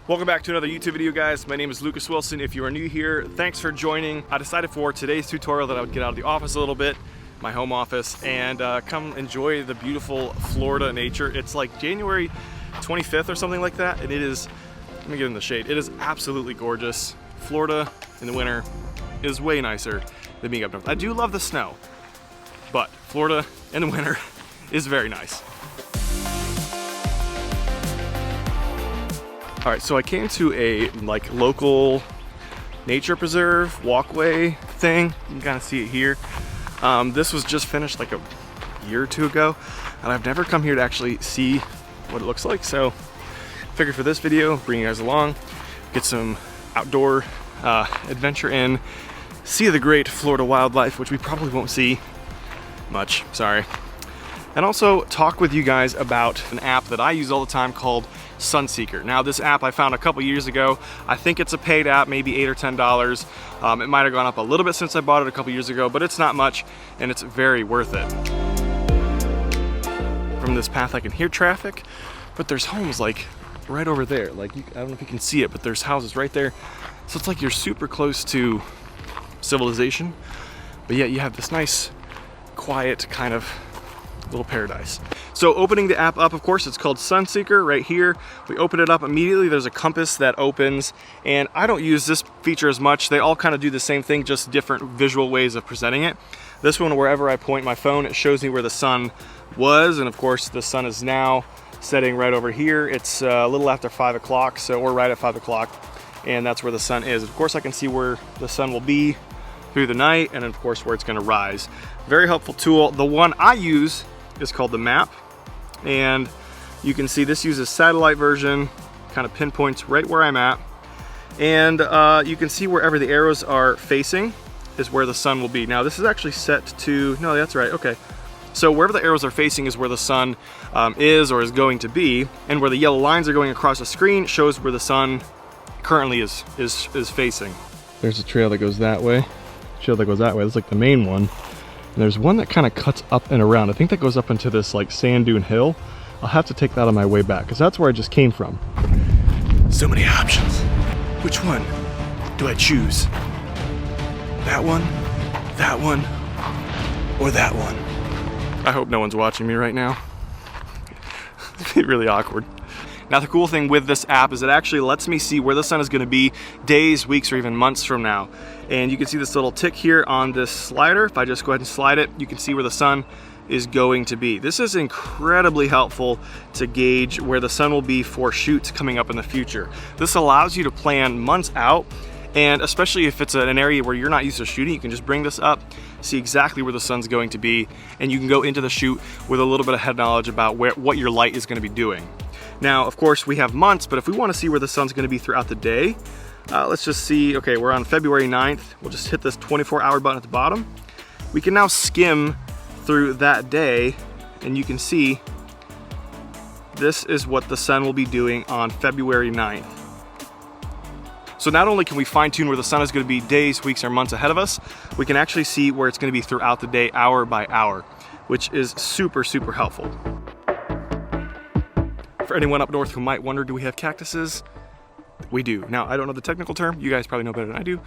Welcome back to another YouTube video, guys. My name is Lucas Wilson. If you are new here, thanks for joining. I decided for today's tutorial that I would get out of the office a little bit, my home office, and come enjoy the beautiful Florida nature. It's like January 25th or something like that, and it is, let me get in the shade, it is absolutely gorgeous. Florida in the winter is way nicer than being up north. I do love the snow, but Florida in the winter is very nice. All right, so I came to a local nature preserve walkway thing. You can kind of see it here. This was just finished like a year or two ago, and I've never come here to actually see what it looks like. So I figured for this video, bring you guys along, get some outdoor adventure in, see the great Florida wildlife, which we probably won't see much, sorry. And also talk with you guys about an app that I use all the time called Sunseeker. Now this app I found a couple years ago. I think it's a paid app, maybe $8 or $10. It might have gone up a little bit since I bought it a couple years ago, but it's not much and it's very worth it. From this path I can hear traffic, but there's homes like right over there. Like I don't know if you can see it, but there's houses right there. So it's like you're super close to civilization, but yet you have this nice, quiet kind of little paradise. So opening the app up, of course, it's called Sunseeker right here. We open it up immediately. There's a compass that opens, and I don't use this feature as much. They all kind of do the same thing, just different visual ways of presenting it. This one, wherever I point my phone, it shows me where the sun was, and of course the sun is now setting right over here. It's a little after 5 o'clock, so we're right at 5 o'clock, and that's where the sun is. Of course I can see where the sun will be through the night, and of course where it's going to rise. Very helpful tool. The one I use is called the map, and you can see this uses satellite version, kind of pinpoints right where I'm at, and you can see wherever the arrows are facing is where the sun will be. Now this is actually set to, no, that's right, okay. So wherever the arrows are facing is where the sun is or is going to be, and where the yellow lines are going across the screen shows where the sun currently is facing. There's a trail that goes that way, that's like the main one. And there's one that kind of cuts up and around. I think that goes up into this like sand dune hill. I'll have to take that on my way back because that's where I just came from. So many options. Which one do I choose? That one, or that one? I hope no one's watching me right now. It'd be really awkward. Now the cool thing with this app is it actually lets me see where the sun is going to be days, weeks, or even months from now. And you can see this little tick here on this slider. If I just go ahead and slide it, you can see where the sun is going to be. This is incredibly helpful to gauge where the sun will be for shoots coming up in the future. This allows you to plan months out, and especially if it's an area where you're not used to shooting, you can just bring this up, see exactly where the sun's going to be, and you can go into the shoot with a little bit of head knowledge about what your light is going to be doing. Now, of course, we have months, but if we want to see where the sun's going to be throughout the day, let's just see, okay, we're on February 9th. We'll just hit this 24-hour button at the bottom. We can now skim through that day, and you can see this is what the sun will be doing on February 9th. So not only can we fine-tune where the sun is going to be days, weeks, or months ahead of us, we can actually see where it's going to be throughout the day, hour by hour, which is super, super helpful. For anyone up north who might wonder, do we have cactuses? We do. Now, I don't know the technical term. You guys probably know better than I do.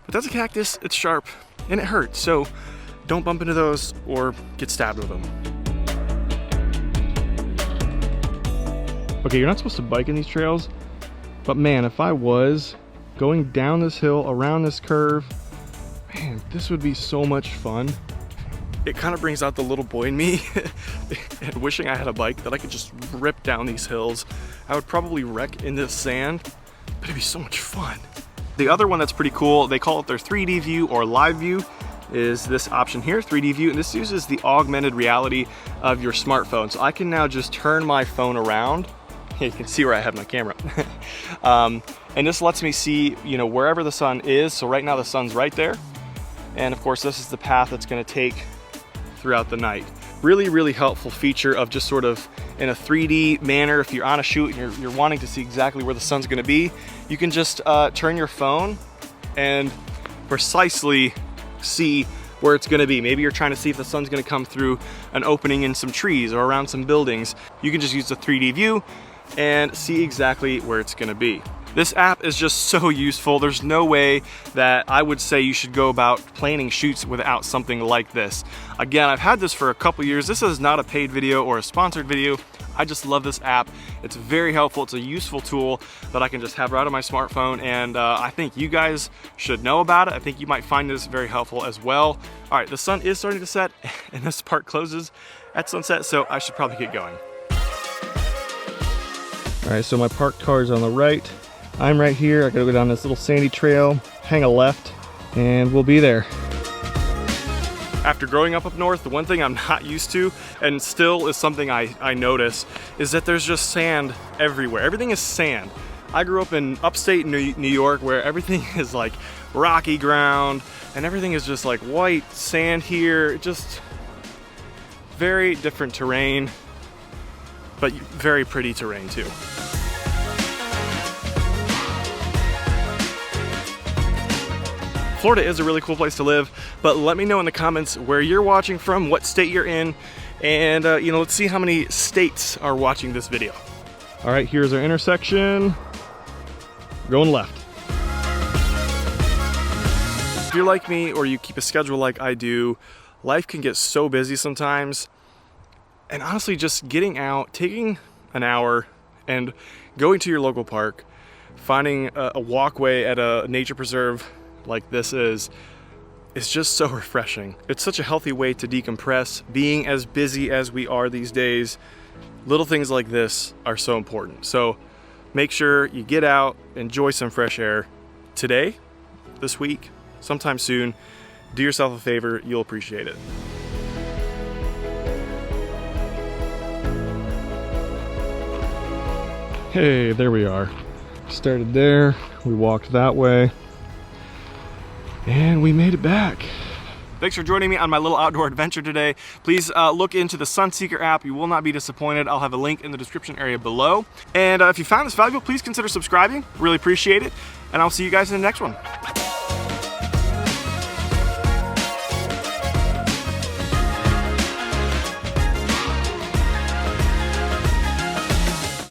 But that's a cactus, it's sharp, and it hurts. So don't bump into those or get stabbed with them. Okay, you're not supposed to bike in these trails, but man, if I was going down this hill, around this curve, man, this would be so much fun. It kind of brings out the little boy in me and wishing I had a bike that I could just rip down these hills. I would probably wreck in this sand, but it'd be so much fun. The other one that's pretty cool, they call it their 3D view or live view, is this option here, 3D view, and this uses the augmented reality of your smartphone. So I can now just turn my phone around. You can see where I have my camera. And this lets me see, you know, wherever the sun is. So right now the sun's right there. And of course, this is the path it's gonna take throughout the night. Really, really helpful feature of just sort of in a 3D manner. If you're on a shoot and you're wanting to see exactly where the sun's gonna be, you can just turn your phone and precisely see where it's gonna be. Maybe you're trying to see if the sun's gonna come through an opening in some trees or around some buildings. You can just use the 3D view and see exactly where it's gonna be. This app is just so useful. There's no way that I would say you should go about planning shoots without something like this. Again, I've had this for a couple years. This is not a paid video or a sponsored video. I just love this app. It's very helpful. It's a useful tool that I can just have right on my smartphone, and I think you guys should know about it. I think you might find this very helpful as well. All right, the sun is starting to set, and this park closes at sunset, so I should probably get going. All right, so my parked car is on the right. I'm right here. I gotta go down this little sandy trail, hang a left, and we'll be there. After growing up north, the one thing I'm not used to, and still is something I notice, is that there's just sand everywhere. Everything is sand. I grew up in upstate New York where everything is like rocky ground and everything is just like white sand here. Just very different terrain, but very pretty terrain too. Florida is a really cool place to live, but let me know in the comments where you're watching from, what state you're in, and you know, let's see how many states are watching this video. All right, here's our intersection. Going left. If you're like me or you keep a schedule like I do, life can get so busy sometimes. And honestly, just getting out, taking an hour and going to your local park, finding a walkway at a nature preserve like this is just so refreshing. It's such a healthy way to decompress. Being as busy as we are these days, little things like this are so important. So make sure you get out, enjoy some fresh air today, this week, sometime soon. Do yourself a favor, you'll appreciate it. Hey, there we are. Started there, we walked that way, and we made it back. Thanks for joining me on my little outdoor adventure today. Please look into the Sunseeker app. You will not be disappointed. I'll have a link in the description area below. And if you found this valuable, please consider subscribing. Really appreciate it. And I'll see you guys in the next one.